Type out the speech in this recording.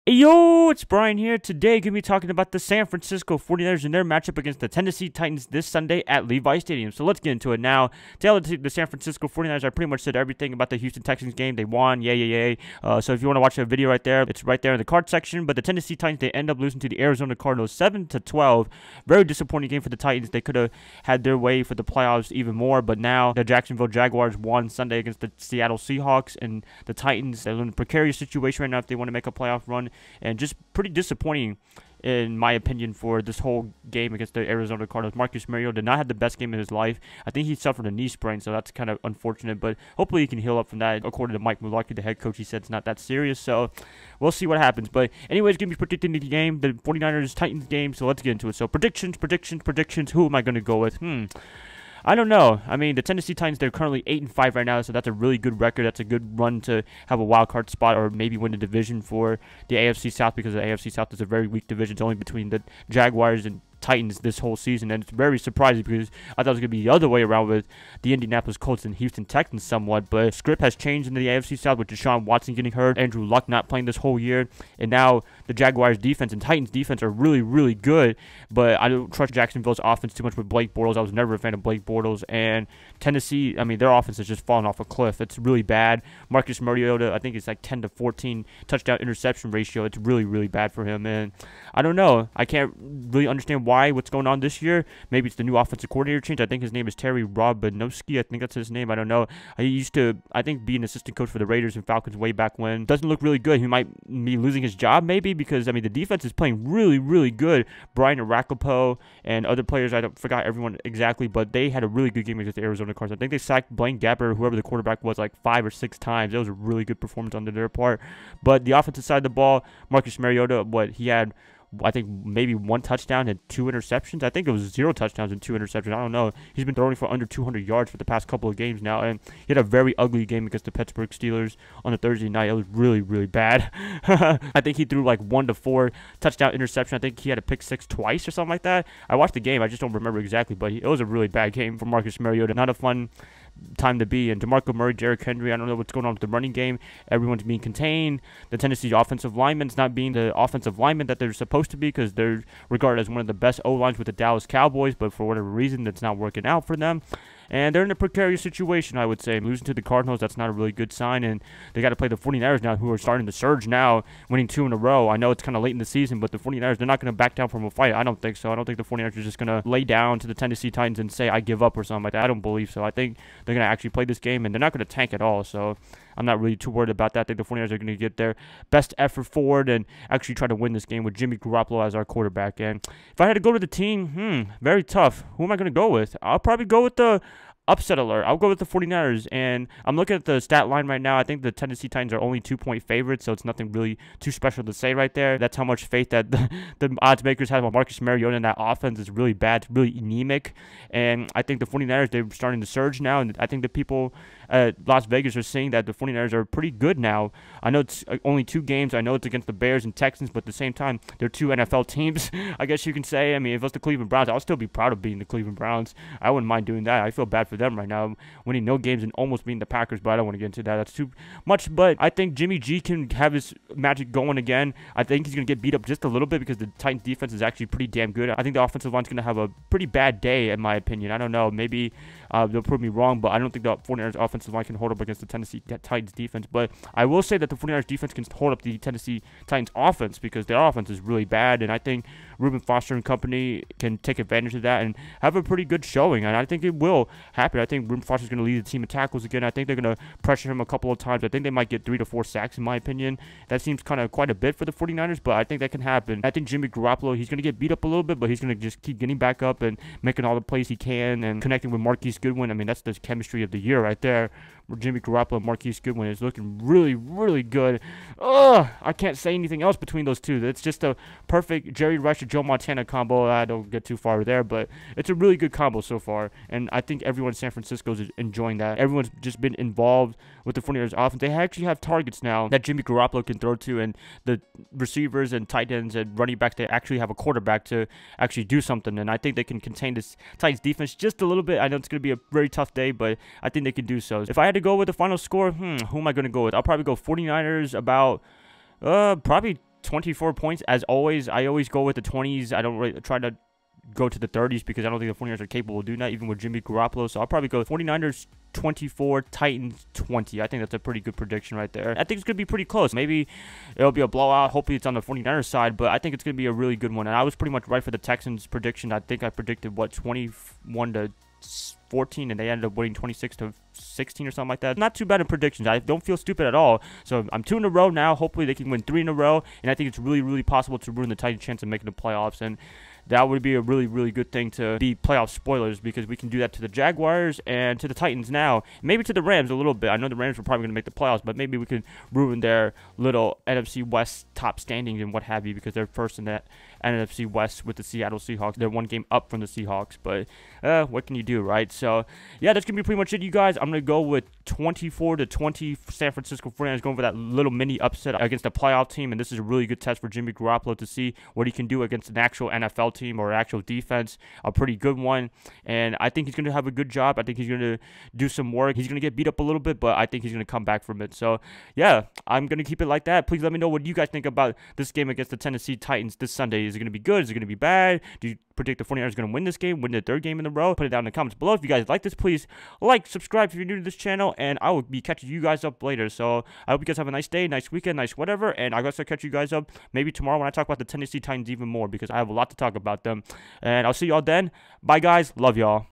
Hey, yo, it's Brian here. Today, going to be talking about the San Francisco 49ers and their matchup against the Tennessee Titans this Sunday at Levi Stadium. So let's get into it now. Tell the San Francisco 49ers, I pretty much said everything about the Houston Texans game. They won, yay. So if you want to watch the video right there, it's right there in the card section. But the Tennessee Titans, they end up losing to the Arizona Cardinals 7-12. Very disappointing game for the Titans. They could have had their way for the playoffs even more. But now the Jacksonville Jaguars won Sunday against the Seattle Seahawks. And the Titans, they're in a precarious situation right now if they want to make a playoff run. And just pretty disappointing, in my opinion, for this whole game against the Arizona Cardinals. Marcus Mariota did not have the best game of his life. I think he suffered a knee sprain, so that's kind of unfortunate. But hopefully he can heal up from that. According to Mike Mularkey, the head coach, he said it's not that serious. So we'll see what happens. But anyways, going to be predicting the game, the 49ers-Titans game. So let's get into it. So predictions. Who am I going to go with? I don't know. I mean, the Tennessee Titans, they're currently 8-5 right now, so that's a really good record. That's a good run to have a wild card spot or maybe win the division for the AFC South, because the AFC South is a very weak division. It's only between the Jaguars and Titans this whole season, and it's very surprising because I thought it was going to be the other way around with the Indianapolis Colts and Houston Texans somewhat, but script has changed in the AFC South with Deshaun Watson getting hurt, Andrew Luck not playing this whole year, and now the Jaguars defense and Titans defense are really good, but I don't trust Jacksonville's offense too much with Blake Bortles. I was never a fan of Blake Bortles, and Tennessee, I mean, their offense has just fallen off a cliff. It's really bad. Marcus Mariota, I think it's like 10-14 touchdown interception ratio. It's really bad for him, and I don't know. I can't really understand what's going on this year. Maybe it's the new offensive coordinator change. I think his name is Terry Robinowski. I think that's his name. I don't know. He used to, I think, be an assistant coach for the Raiders and Falcons way back when. Doesn't look really good. He might be losing his job maybe because, I mean, the defense is playing really good. Bryan Chung and other players, I forgot everyone exactly, but they had a really good game against the Arizona Cardinals. I think they sacked Blaine Gabbert, whoever the quarterback was, like 5 or 6 times. That was a really good performance on their part. But the offensive side of the ball, Marcus Mariota, he had, I think, maybe 1 touchdown and 2 interceptions. I think it was 0 touchdowns and 2 interceptions. I don't know. He's been throwing for under 200 yards for the past couple of games now, and he had a very ugly game against the Pittsburgh Steelers on a Thursday night. It was really bad. I think he threw like 1 to 4 touchdown interception. I think he had a pick 6 twice or something like that. I watched the game. I just don't remember exactly, but it was a really bad game for Marcus Mariota. Not a fun time to be. And DeMarco Murray, Derrick Henry, I don't know what's going on with the running game. Everyone's being contained. The Tennessee offensive linemen's not being the offensive linemen that they're supposed to be, because they're regarded as one of the best O-lines with the Dallas Cowboys, but for whatever reason, that's not working out for them. And they're in a precarious situation, I would say. Losing to the Cardinals, that's not a really good sign. And they got to play the 49ers now, who are starting to surge now, winning 2 in a row. I know it's kind of late in the season, but the 49ers, they're not going to back down from a fight. I don't think so. I don't think the 49ers are just going to lay down to the Tennessee Titans and say, I give up or something like that. I don't believe so. I think they're going to actually play this game, and they're not going to tank at all. So I'm not really too worried about that. I think the 49ers are going to get their best effort forward and actually try to win this game with Jimmy Garoppolo as our quarterback. And if I had to go to the team, very tough. Who am I going to go with? I'll probably go with the upset alert. I'll go with the 49ers, and I'm looking at the stat line right now. I think the Tennessee Titans are only 2-point favorites, so it's nothing really too special to say right there. That's how much faith that the odds makers have on Marcus Mariota, and that offense is really bad. It's really anemic, and I think the 49ers, they're starting to surge now, and I think the people at Las Vegas are saying that the 49ers are pretty good now. I know it's only 2 games. I know it's against the Bears and Texans, but at the same time, they're 2 NFL teams, I guess you can say. I mean, if it was the Cleveland Browns, I'll still be proud of beating the Cleveland Browns. I wouldn't mind doing that. I feel bad for them right now, winning no games and almost beating the Packers, but I don't want to get into that. That's too much, but I think Jimmy G can have his magic going again. I think he's going to get beat up just a little bit because the Titans defense is actually pretty damn good. I think the offensive line's going to have a pretty bad day, in my opinion. I don't know. Maybe they'll prove me wrong, but I don't think the 49ers offensive line can hold up against the Tennessee Titans defense. But I will say that the 49ers defense can hold up the Tennessee Titans offense, because their offense is really bad, and I think Reuben Foster and company can take advantage of that and have a pretty good showing, and I think it will happen. I think Reuben Foster's going to lead the team in tackles again. I think they're going to pressure him a couple of times. I think they might get 3 to 4 sacks, in my opinion. That seems kind of quite a bit for the 49ers, but I think that can happen. I think Jimmy Garoppolo, he's going to get beat up a little bit, but he's going to just keep getting back up and making all the plays he can and connecting with Marquise Goodwin. I mean, that's the chemistry of the year right there. Jimmy Garoppolo and Marquise Goodwin is looking really good. I can't say anything else between those two. It's just a perfect Jerry Rice or Joe Montana combo. I don't get too far there, but it's a really good combo so far, and I think everyone in San Francisco is enjoying that. Everyone's just been involved with the 49ers offense. They actually have targets now that Jimmy Garoppolo can throw to, and the receivers and tight ends and running backs, they actually have a quarterback to actually do something, and I think they can contain this Titans defense just a little bit. I know it's going to be a very tough day, but I think they can do so. If I had to go with the final score, who am I going to go with? I'll probably go 49ers about probably 24 points. As always, I always go with the 20s. I don't really try to go to the 30s because I don't think the 49ers are capable of doing that, even with Jimmy Garoppolo. So I'll probably go 49ers 24, Titans 20. I think that's a pretty good prediction right there. I think it's going to be pretty close. Maybe it'll be a blowout. Hopefully it's on the 49ers side, but I think it's going to be a really good one. And I was pretty much right for the Texans prediction. I think I predicted, 21 to 14, and they ended up winning 26 to 16 or something like that. Not too bad in predictions. I don't feel stupid at all. So I'm 2 in a row now. Hopefully they can win 3 in a row, and I think it's really, really possible to ruin the Titans' chance of making the playoffs. And that would be a really, really good thing to be playoff spoilers, because we can do that to the Jaguars and to the Titans now. Maybe to the Rams a little bit. I know the Rams were probably going to make the playoffs, but maybe we could ruin their little NFC West top standings and what have you, because they're first in that NFC West with the Seattle Seahawks. They're 1 game up from the Seahawks, but what can you do, right? So, yeah, that's going to be pretty much it, you guys. I'm going to go with 24 to 20 San Francisco 49ers, going for that little mini upset against a playoff team, and this is a really good test for Jimmy Garoppolo to see what he can do against an actual NFL team or actual defense, a pretty good one, and I think he's going to have a good job. I think he's going to do some work. He's going to get beat up a little bit, but I think he's going to come back from it. So, yeah, I'm going to keep it like that. Please let me know what you guys think about this game against the Tennessee Titans this Sunday. Is it going to be good? Is it going to be bad? Do you predict the 49ers are going to win this game, win the 3rd game in a row? Put it down in the comments below. If you guys like this, please like, subscribe if you're new to this channel, and I will be catching you guys up later. So I hope you guys have a nice day, nice weekend, nice whatever, and I guess I'll catch you guys up maybe tomorrow when I talk about the Tennessee Titans even more, because I have a lot to talk about them. And I'll see y'all then. Bye, guys. Love y'all.